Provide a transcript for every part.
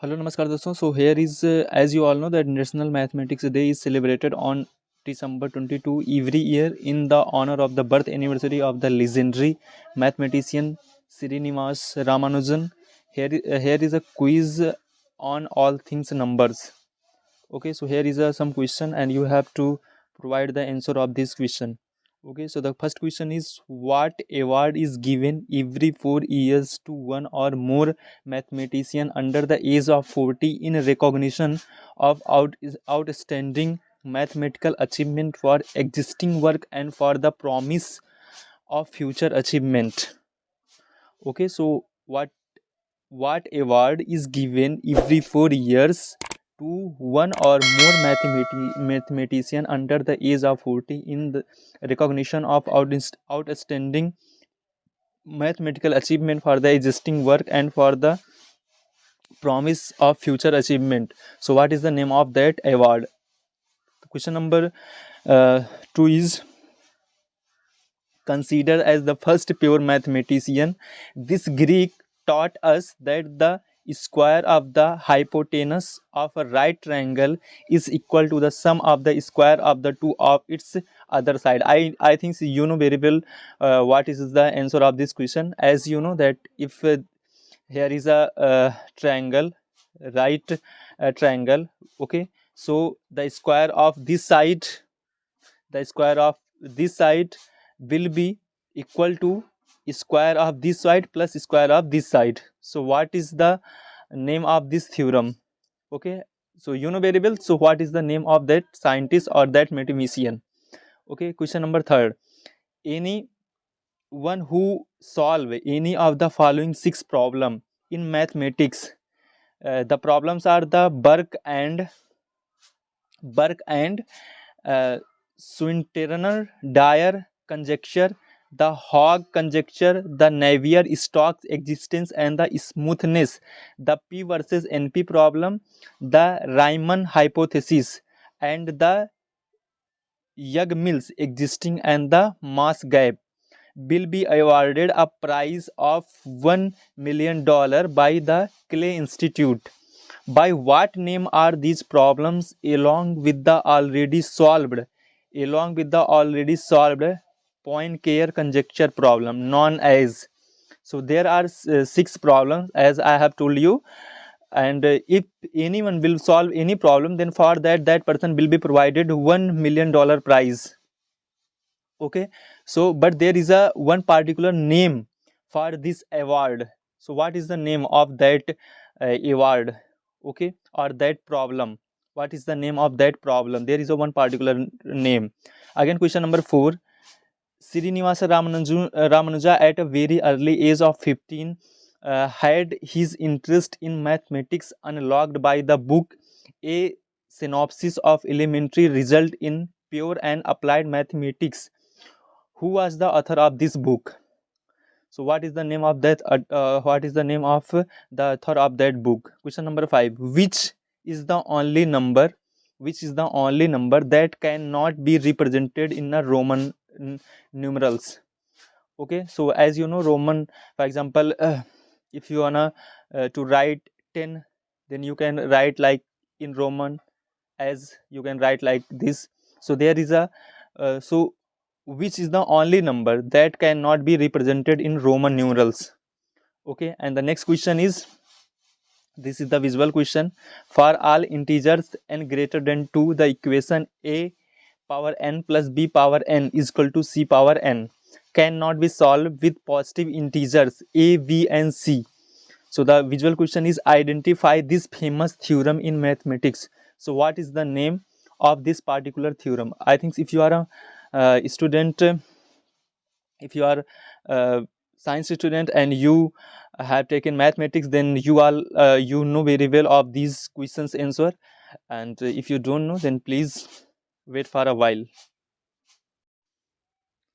Hello, namaskar दोस्तों. So here is, as you all know, that National Mathematics Day is celebrated on December 22 every year in the honor of the birth anniversary of the legendary mathematician Srinivas Ramanujan. Here is a quiz on all things numbers. Okay, so here is some question and you have to provide the answer of this question. Okay, so the first question is, what award is given every 4 years to one or more mathematician under the age of 40 in recognition of outstanding mathematical achievement for existing work and for the promise of future achievement? Okay, so what award is given every 4 years to one or more mathematician under the age of 40 in the recognition of outstanding mathematical achievement for the existing work and for the promise of future achievement? So what is the name of that award? Question number 2 is, considered as the first pure mathematician, this Greek taught us that the square of the hypotenuse of a right triangle is equal to the sum of the square of the two of its other side. I think you know very well what is the answer of this question. As you know that if here is a triangle, right triangle, okay, so the square of this side will be equal to square of this side plus square of this side. So what is the name of this theorem? Okay, so you know very well. So what is the name of that scientist or that mathematician? Okay, question number third. Any one who solve any of the following six problem in mathematics, the problems are the Burke and uh, Swinnerton-Dyer conjecture, the Hogg conjecture, the Navier-Stokes existence and the smoothness, the P versus NP problem, the Riemann hypothesis, and the Young-Mills existing and the mass gap, will be awarded a prize of $1 million by the Clay Institute. By what name are these problems along with the already solved Poincare conjecture problem known as? So there are six problems as I have told you, and if anyone will solve any problem, then for that person will be provided $1 million prize. Okay, so but there is a one particular name for this award. So what is the name of that award? Okay, or that problem, what is the name of that problem? There is a one particular name. Again, question number 4. Srinivasa Ramanuja at a very early age of 15 had his interest in mathematics unlocked by the book A Synopsis of Elementary Result in Pure and Applied Mathematics. Who was the author of this book? So what is the name of that what is the name of the author of that book? Question number 5. Which is the only number that cannot be represented in a Roman numerals? Okay, so as you know, Roman, for example, if you wanna to write 10, then you can write like in Roman, as you can write like this. So there is a so which is the only number that cannot be represented in Roman numerals? Okay, and the next question is, this is the visual question. For all integers n greater than 2, the equation a power n plus b power n is equal to c power n cannot be solved with positive integers a, b and c. So the visual question is, identify this famous theorem in mathematics. So what is the name of this particular theorem? I think if you are a student, if you are a science student and you have taken mathematics, then you all you know very well of these questions answer, and if you don't know, then please wait for a while.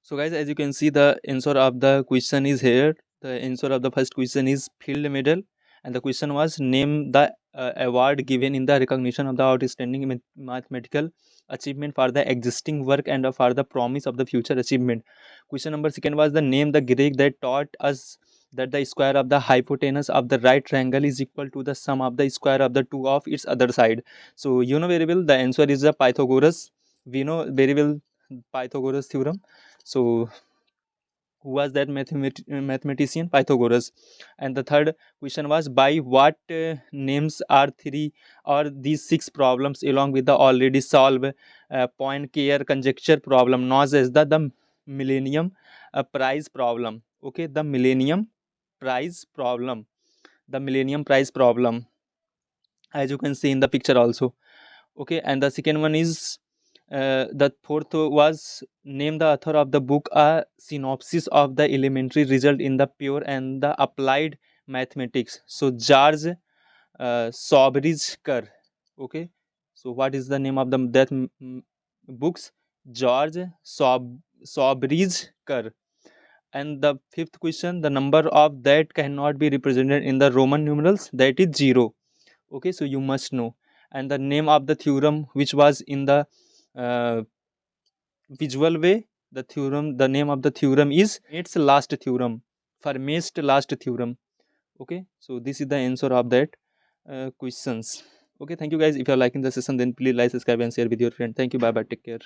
So guys, as you can see, the answer of the question is here. The answer of the first question is field medal, and the question was, name the award given in the recognition of the outstanding mathematical achievement for the existing work and for the promise of the future achievement. Question number second was, the name the Greek that taught us that the square of the hypotenuse of the right triangle is equal to the sum of the square of the two of its other side. So you know very well the answer is the Pythagoras. We know very well Pythagoras theorem. So who was that mathematician? Pythagoras. And the third question was, by what names are three or these six problems along with the already solved Poincare conjecture problem known as the millennium prize problem. Okay, the millennium prize problem, the millennium prize problem, as you can see in the picture also. Okay, and the second one is the fourth was, name the author of the book a synopsis of the elementary result in the pure and the applied mathematics. So George Sobrizkar. Okay, so what is the name of the that books? George Sobrizkar. And the fifth question, the number of that cannot be represented in the Roman numerals, that is 0. Okay, so you must know. And the name of the theorem which was in the uh, visual way, the theorem, the name of the theorem is its last theorem, Fermat's last theorem. Okay, so this is the answer of that questions. Okay, thank you guys. If you are liking the session, then please like, subscribe and share with your friend. Thank you, bye bye, take care.